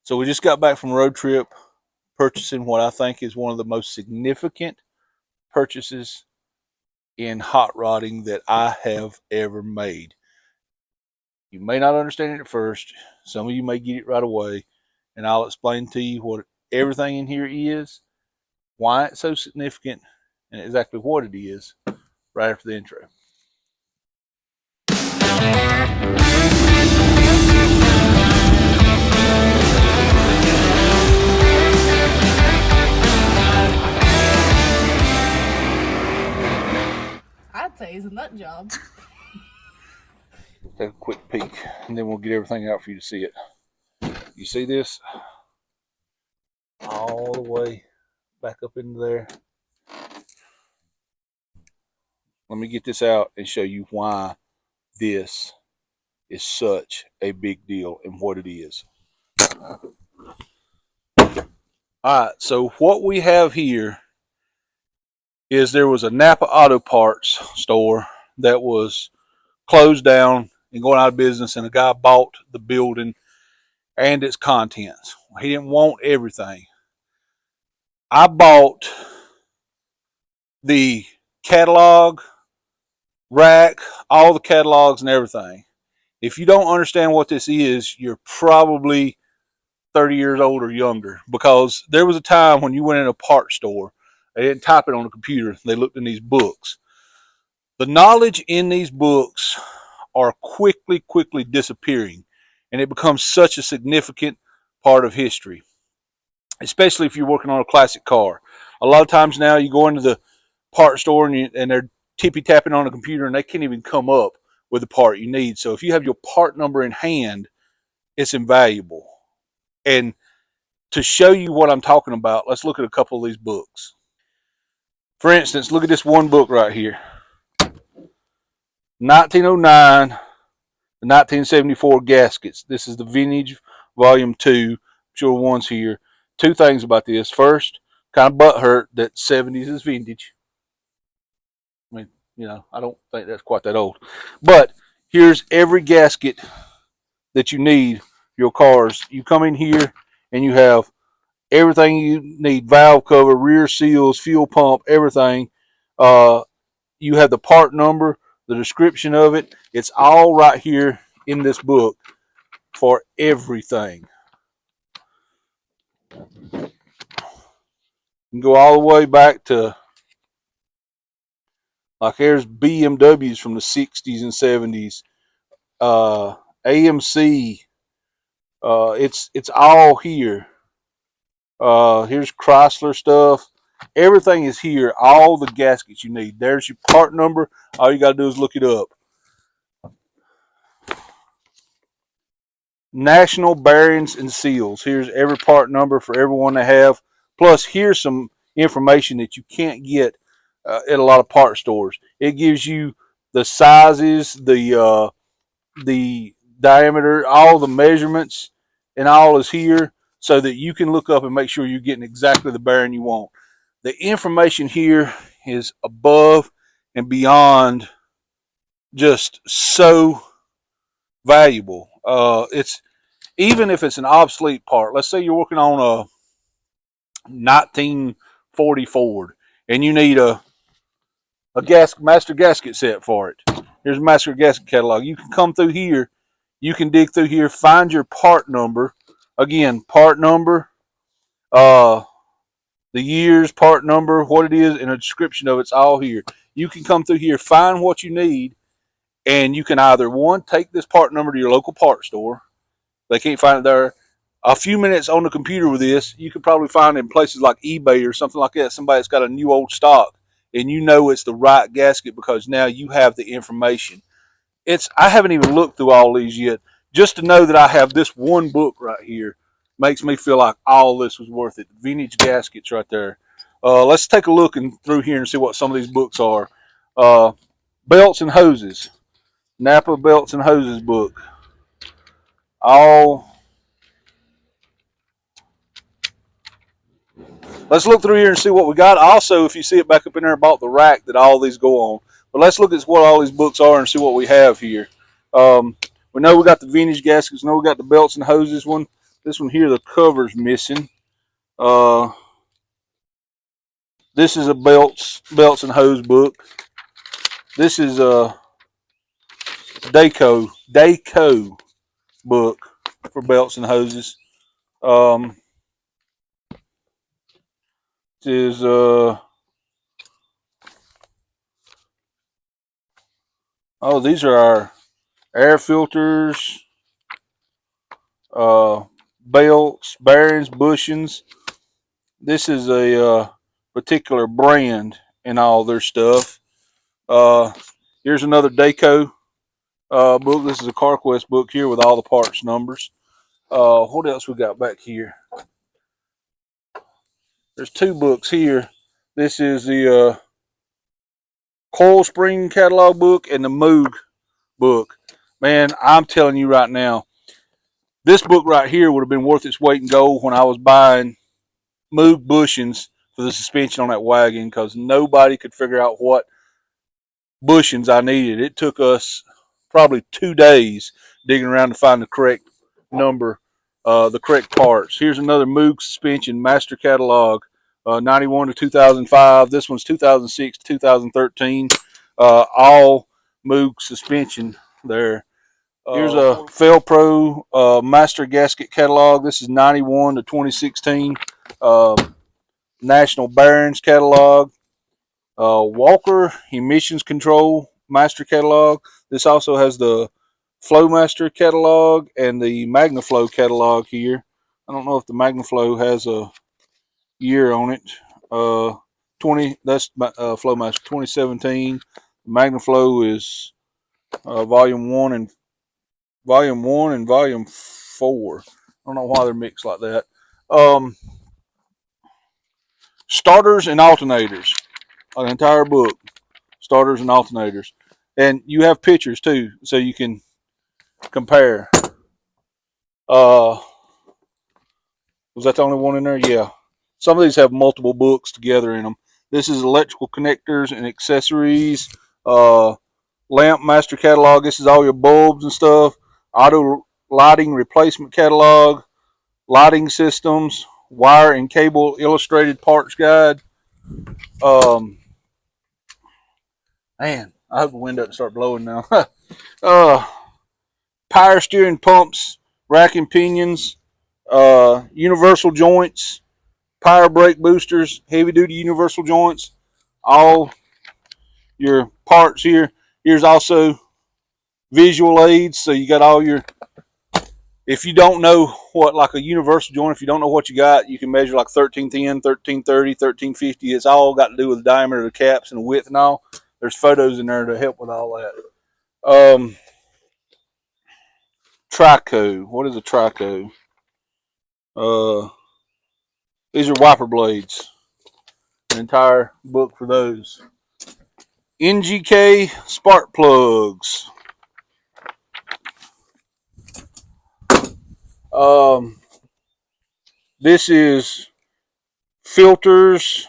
So we just got back from a road trip purchasing what I think is one of the most significant purchases in hot rodding that I have ever made. You may not understand it at first. Some of you may get it right away, and I'll explain to you what everything in here is, why it's so significant, and exactly what it is right after the intro. I'd say it's a nut job. Take a quick peek, and then we'll get everything out for you to see it. You see this? All the way back up into there. Let me get this out and show you why this is such a big deal and what it is. Alright, so what we have here is there was a NAPA auto parts store that was closed down and going out of business, and a guy bought the building and its contents. He didn't want everything. I bought the catalog, rack, all the catalogs and everything. If you don't understand what this is, you're probably 30 years old or younger, because there was a time when you went in a parts store, they didn't type it on the computer, they looked in these books. The knowledge in these books are quickly disappearing, and it becomes such a significant part of history, especially if you're working on a classic car. A lot of times now you go into the part store and they're tippy tapping on a computer and they can't even come up with the part you need. So if you have your part number in hand, it's invaluable. And to show you what I'm talking about, let's look at a couple of these books. For instance, look at this one book right here. 1909 to 1974 gaskets. This is the Vintage Volume 2. I'm sure one's here. Two things about this. First, kind of butthurt that 70s is vintage. I mean, I don't think that's quite that old. But here's every gasket that you need for your cars. You come in here and you have everything you need: valve cover, rear seals, fuel pump, everything. You have the part number, the description of it. It's all right here in this book for everything. You can go all the way back to, like, there's BMWs from the 60s and 70s, AMC. It's all here. Here's Chrysler stuff. Everything is here. All the gaskets you need. There's your part number. All you got to do is look it up. National bearings and seals. Here's every part number for everyone to have. Plus, here's some information that you can't get at a lot of part stores. It gives you the sizes, the diameter, all the measurements, and all is here, so that you can look up and make sure you're getting exactly the bearing you want. The information here is above and beyond just so valuable. It's even if it's an obsolete part. Let's say you're working on a 1940 Ford and you need a master gasket set for it. Here's a master gasket catalog. You can come through here. You can dig through here, find your part number. Again, part number, the years, part number, what it is, and a description of it's all here. You can come through here, find what you need, and you can either, one, take this part number to your local part store. They can't find it there. A few minutes on the computer with this, you could probably find it in places like eBay or something like that. Somebody that's got a new old stock, and you know it's the right gasket because now you have the information. I haven't even looked through all these yet. Just to know that I have this one book right here makes me feel like all this was worth it. Vintage gaskets right there. Let's take a look through here and see what some of these books are. Belts and hoses. NAPA belts and hoses book. Let's look through here and see what we got. Also, if you see it back up in there, I bought the rack that all these go on. But let's look at what all these books are and see what we have here. We know we got the vintage gaskets. We know we got the belts and hoses one. This one here, the cover's missing. This is a belts and hose book. This is a Daco book for belts and hoses. This is oh, these are our air filters, belts, bearings, bushings. This is a particular brand in all their stuff. Here's another Daco book. This is a CarQuest book here with all the parts numbers. What else we got back here? There's two books here. This is the Coil Spring catalog book and the Moog book. Man, I'm telling you right now, this book right here would have been worth its weight in gold when I was buying Moog bushings for the suspension on that wagon, because nobody could figure out what bushings I needed. It took us probably 2 days digging around to find the correct number, the correct parts. Here's another Moog suspension master catalog, 91 to 2005. This one's 2006 to 2013. All Moog suspension there. Here's a Felpro master gasket catalog. This is 91 to 2016. National Bearings catalog. Walker Emissions Control Master Catalog. This also has the Flowmaster catalog and the MagnaFlow catalog here. I don't know if the MagnaFlow has a year on it. 20. That's Flowmaster 2017. MagnaFlow is Volume 1 and Volume 4. I don't know why they're mixed like that. Starters and alternators. An entire book. Starters and alternators. And you have pictures too, so you can compare. Was that the only one in there? Yeah. Some of these have multiple books together in them. This is electrical connectors and accessories. Lamp master catalog. This is all your bulbs and stuff. Auto lighting replacement catalog. Lighting systems. Wire and cable illustrated parts guide. Man, I hope the wind doesn't start blowing now. Power steering pumps, rack and pinions, universal joints, power brake boosters, heavy duty universal joints, all your parts here. Here's also visual aids, so you got all your, if you don't know what, like a universal joint, if you don't know what you got, you can measure like 1310, 1330, 1350. It's all got to do with the diameter of the caps and the width and all. There's photos in there to help with all that. Trico. What is a Trico? These are wiper blades. An entire book for those. NGK spark plugs. This is filters,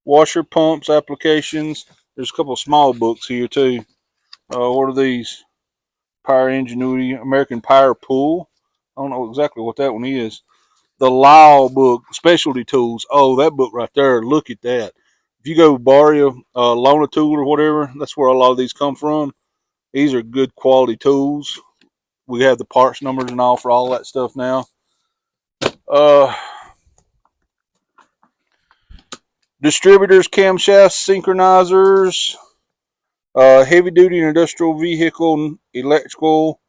washer pumps applications. There's a couple of small books here too. What are these? Power Ingenuity, American Power Pool. I don't know exactly what that one is. The Lyle book, Specialty Tools. Oh, that book right there. Look at that. If you go borrow loan a tool or whatever, that's where a lot of these come from. These are good quality tools. We have the parts numbers and all for all that stuff now. Distributors, camshafts, synchronizers, heavy duty and industrial vehicle, electrical,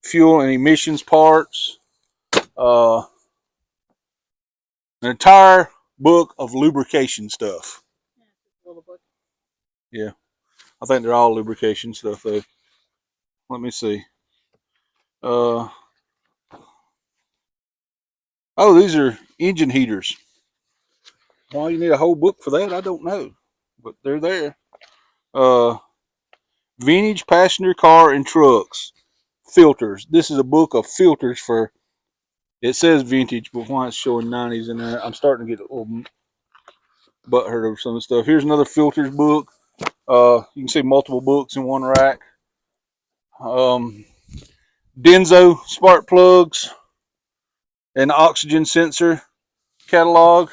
fuel and emissions parts. An entire book of lubrication stuff. Yeah, I think they're all lubrication stuff though. Let me see. Oh, these are engine heaters. Why you need a whole book for that, I don't know, but they're there. Vintage passenger car and trucks filters. This is a book of filters for. It says vintage, but why it's showing 90s in there, I'm starting to get a little butthurt over some of the stuff. Here's another filters book. You can see multiple books in one rack. Denso spark plugs and oxygen sensor catalog.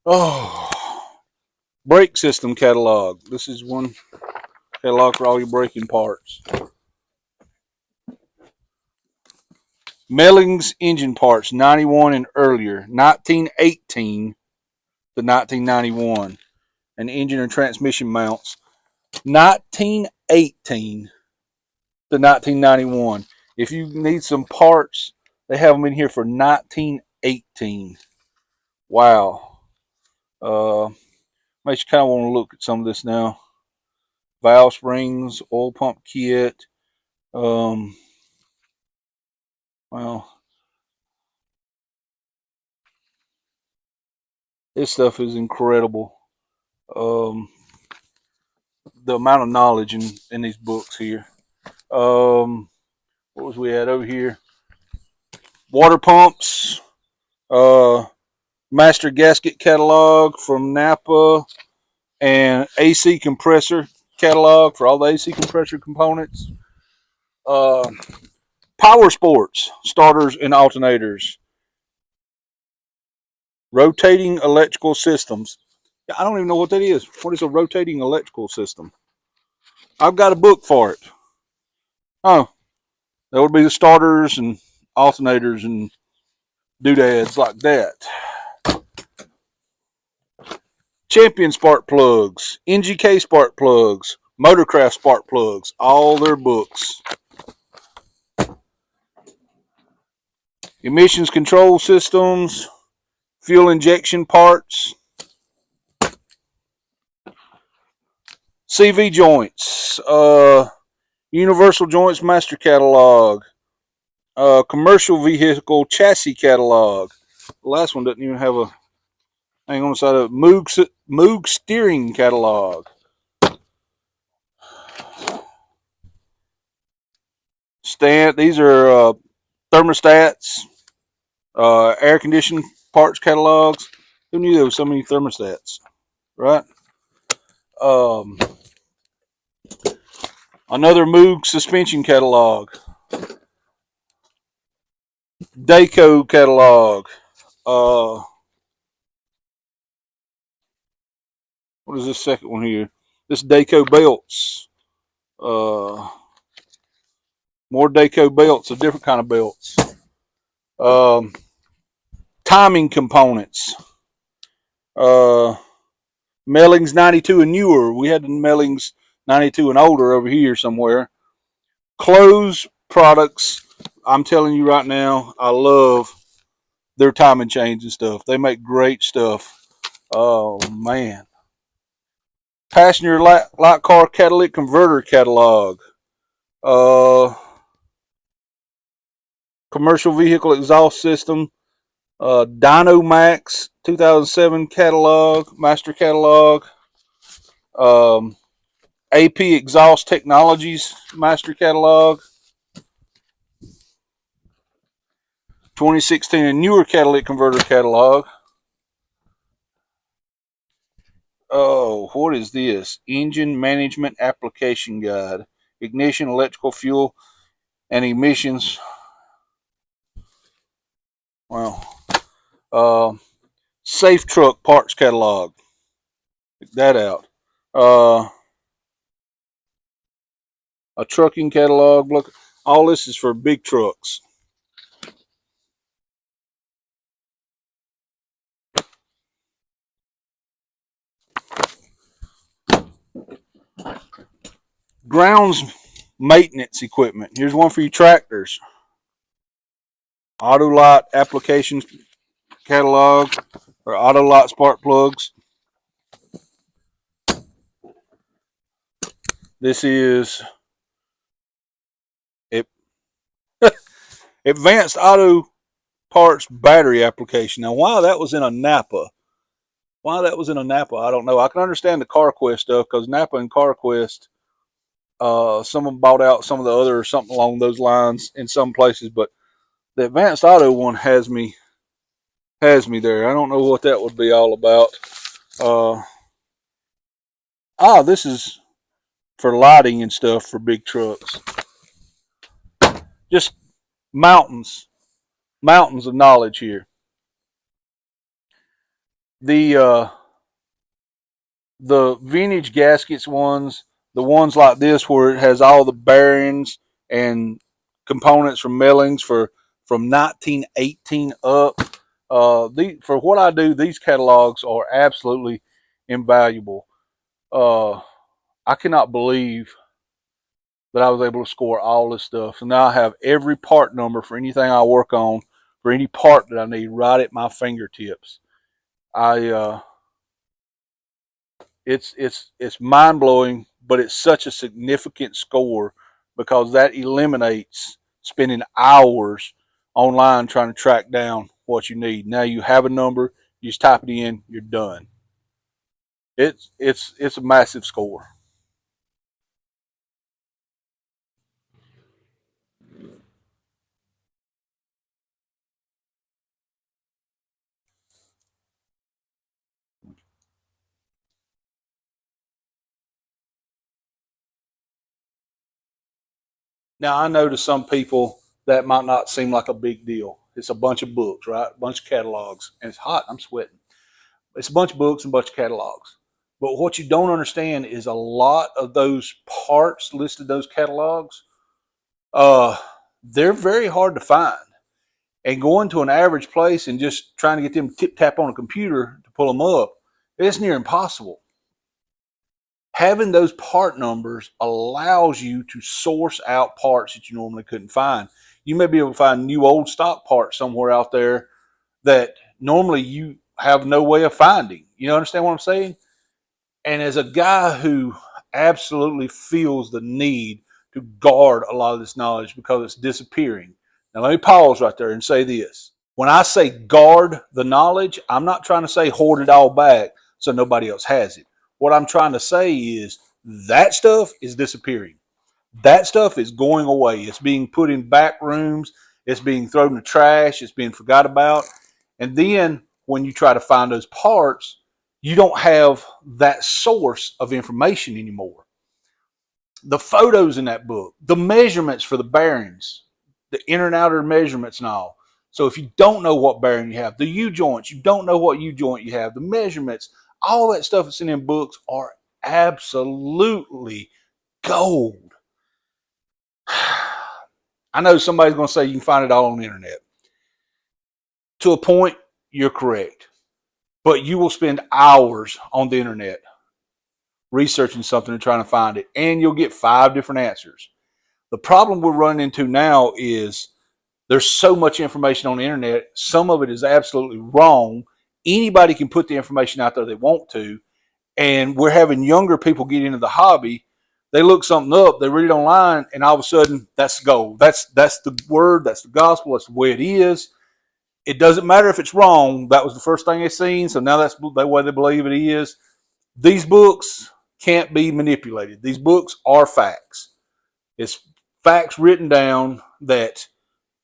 Oh, brake system catalog. This is one catalog for all your braking parts. Mellings engine parts, 91 and earlier, 1918 to 1991. And engine and transmission mounts, 1918 to 1991. If you need some parts, they have them in here for 1918. Wow. Makes you kind of want to look at some of this now. Valve springs, oil pump kit. Well, this stuff is incredible. The amount of knowledge in these books here. What was we at over here? Water pumps. Master gasket catalog from NAPA, and AC compressor catalog for all the AC compressor components. Power sports, starters and alternators. Rotating electrical systems. I don't even know what that is. What is a rotating electrical system? I've got a book for it. Oh, that would be the starters and alternators and doodads like that. Champion spark plugs, NGK spark plugs, Motorcraft spark plugs, all their books. Emissions control systems, fuel injection parts, CV joints, universal joints master catalog, commercial vehicle chassis catalog. The last one doesn't even have a thing on the side of it. Moog steering catalog. These are thermostats, air conditioning parts catalogs. Who knew there was so many thermostats, right? Another Moog suspension catalog. Daco catalog. What is this second one here? This Daco belts. More Daco belts, a different kind of belts. Timing components. Mellings 92 and newer. We had the Mellings 92 and older over here somewhere. Clothes products. I'm telling you right now, I love their timing chains and stuff. They make great stuff. Oh, man. Passenger light car catalytic converter catalog. Commercial vehicle exhaust system. Dyno Max 2007 catalog, master catalog. AP Exhaust Technologies master catalog. 2016 and newer catalytic converter catalog. Oh, what is this? Engine Management Application Guide. Ignition, electrical, fuel, and emissions. Well, Safe Truck Parts Catalog. Check that out. A trucking catalog. Look, all this is for big trucks. Grounds maintenance equipment. Here's one for your tractors. Autolite applications catalog, or Autolite spark plugs. This is Advanced Auto Parts Battery Application. Now, why that was in a NAPA? I don't know. I can understand the CarQuest stuff because NAPA and CarQuest, someone bought out some of the other something along those lines in some places, but the Advanced Auto one has me there. I don't know what that would be all about. This is for lighting and stuff for big trucks. Just mountains, mountains of knowledge here. The the vintage gaskets ones, the ones like this where it has all the bearings and components from millings from 1918 up. For what I do, these catalogs are absolutely invaluable. Uh, I cannot believe that I was able to score all this stuff. So now I have every part number for anything I work on, for any part that I need, right at my fingertips. I it's mind blowing, but it's such a significant score because that eliminates spending hours online trying to track down what you need. Now you have a number, you just type it in, you're done. It's a massive score. Now I know to some people that might not seem like a big deal. It's a bunch of books, right? A bunch of catalogs, and it's hot. I'm sweating. It's a bunch of books and a bunch of catalogs. But what you don't understand is a lot of those parts listed in those catalogs, uh, they're very hard to find. And going to an average place and just trying to get them tip tap on a computer to pull them up, it's near impossible. Having those part numbers allows you to source out parts that you normally couldn't find. You may be able to find new old stock parts somewhere out there that normally you have no way of finding. You understand what I'm saying? And as a guy who absolutely feels the need to guard a lot of this knowledge because it's disappearing. Now, let me pause right there and say this. When I say guard the knowledge, I'm not trying to say hoard it all back so nobody else has it. What I'm trying to say is that stuff is disappearing. That stuff is going away. It's being put in back rooms. It's being thrown in the trash. It's being forgot about. And then when you try to find those parts, you don't have that source of information anymore. The photos in that book, the measurements for the bearings, the inner and outer measurements and all. So if you don't know what bearing you have, the U joints, you don't know what U joint you have, the measurements, all that stuff that's in them books are absolutely gold. I know somebody's going to say you can find it all on the internet. To a point, you're correct. But you will spend hours on the internet researching something and trying to find it, and you'll get 5 different answers. The problem we're running into now is there's so much information on the internet. Some of it is absolutely wrong. Anybody can put the information out there they want to, and we're having younger people get into the hobby. They look something up, they read it online, and all of a sudden, that's gold. That's the word, that's the gospel, that's the way it is. It doesn't matter if it's wrong. That was the first thing they seen, so now that's the way they believe it is. These books can't be manipulated. These books are facts. It's facts written down that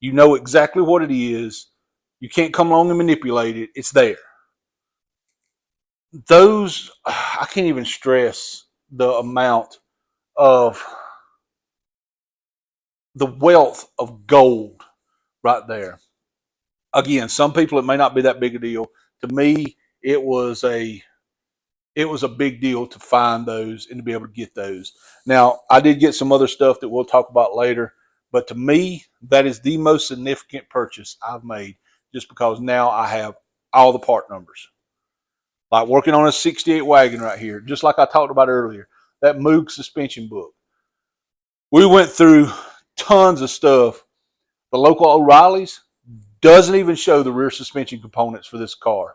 you know exactly what it is. You can't come along and manipulate it. It's there. Those, I can't even stress the amount of the wealth of gold right there. Again, some people it may not be that big a deal. To me, it was a big deal to find those and to be able to get those. Now, I did get some other stuff that we'll talk about later, but to me, that is the most significant purchase I've made just because now I have all the part numbers. Like working on a 68 wagon right here, just like I talked about earlier, that Moog suspension book. We went through tons of stuff. The local O'Reilly's doesn't even show the rear suspension components for this car.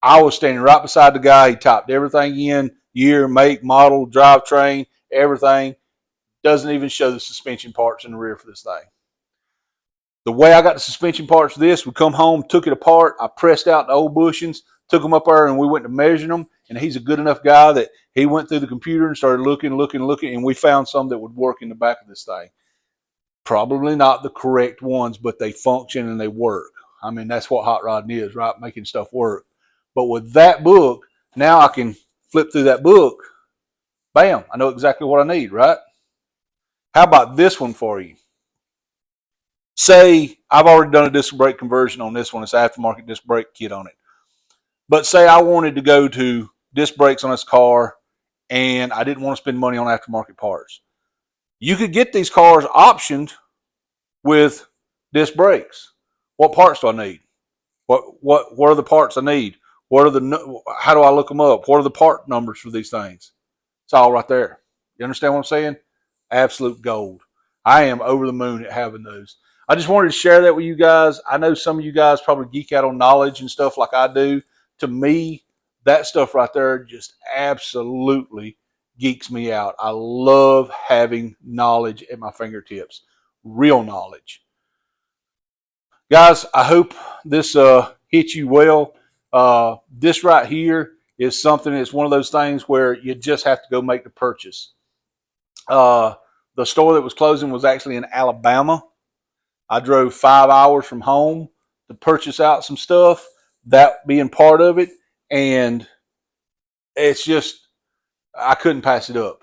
I was standing right beside the guy. He typed everything in, year, make, model, drivetrain, everything. Doesn't even show the suspension parts in the rear for this thing. The way I got the suspension parts for this, we come home, took it apart. I pressed out the old bushings, took them up there, and we went to measuring them. And he's a good enough guy that he went through the computer and started looking, and we found some that would work in the back of this thing. Probably not the correct ones, but they function and they work. I mean, that's what hot rodding is, right? Making stuff work. But with that book, now I can flip through that book. Bam, I know exactly what I need, right? How about this one for you? say I've already done a disc brake conversion on this one. It's aftermarket disc brake kit on it. But say I wanted to go to disc brakes on this car and I didn't want to spend money on aftermarket parts. You could get these cars optioned with disc brakes. What parts do I need? What are the parts I need? How do I look them up? What are the part numbers for these things? It's all right there. You understand what I'm saying? Absolute gold. I am over the moon at having those. I just wanted to share that with you guys. I know some of you guys probably geek out on knowledge and stuff like I do. To me, that stuff right there just absolutely geeks me out. I love having knowledge at my fingertips, real knowledge. Guys, I hope this hit you well. This right here is something that's one of those things where you just have to go make the purchase. The store that was closing was actually in Alabama. I drove 5 hours from home to purchase out some stuff, that being part of it. And it's just, I couldn't pass it up.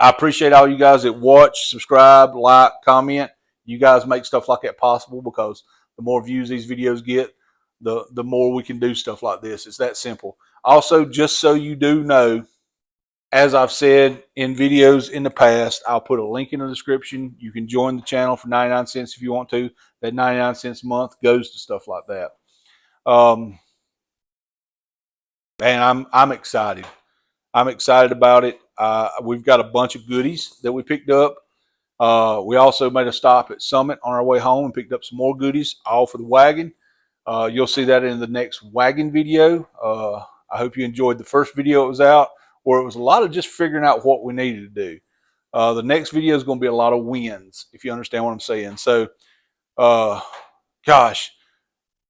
I appreciate all you guys that watch, subscribe, like, comment. You guys make stuff like that possible, because the more views these videos get, the more we can do stuff like this. It's that simple. Also, just so you do know, as I've said in videos in the past, I'll put a link in the description. You can join the channel for 99 cents if you want to. That 99 cents a month goes to stuff like that. And I'm excited. I'm excited about it. We've got a bunch of goodies that we picked up. We also made a stop at Summit on our way home and picked up some more goodies, all for the wagon. You'll see that in the next wagon video. I hope you enjoyed the first video that was out, where it was a lot of just figuring out what we needed to do. The next video is going to be a lot of wins, if you understand what I'm saying. So, gosh,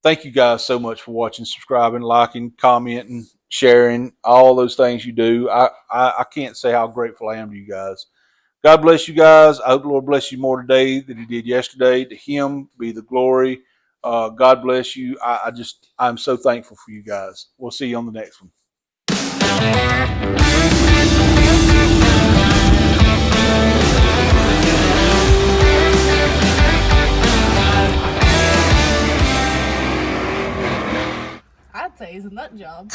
thank you guys so much for watching, subscribing, liking, commenting, sharing, all those things you do. I can't say how grateful I am to you guys. God bless you guys. I hope the Lord bless you more today than he did yesterday. To him be the glory. God bless you. I'm so thankful for you guys. We'll see you on the next one. I'd say he's a nut job.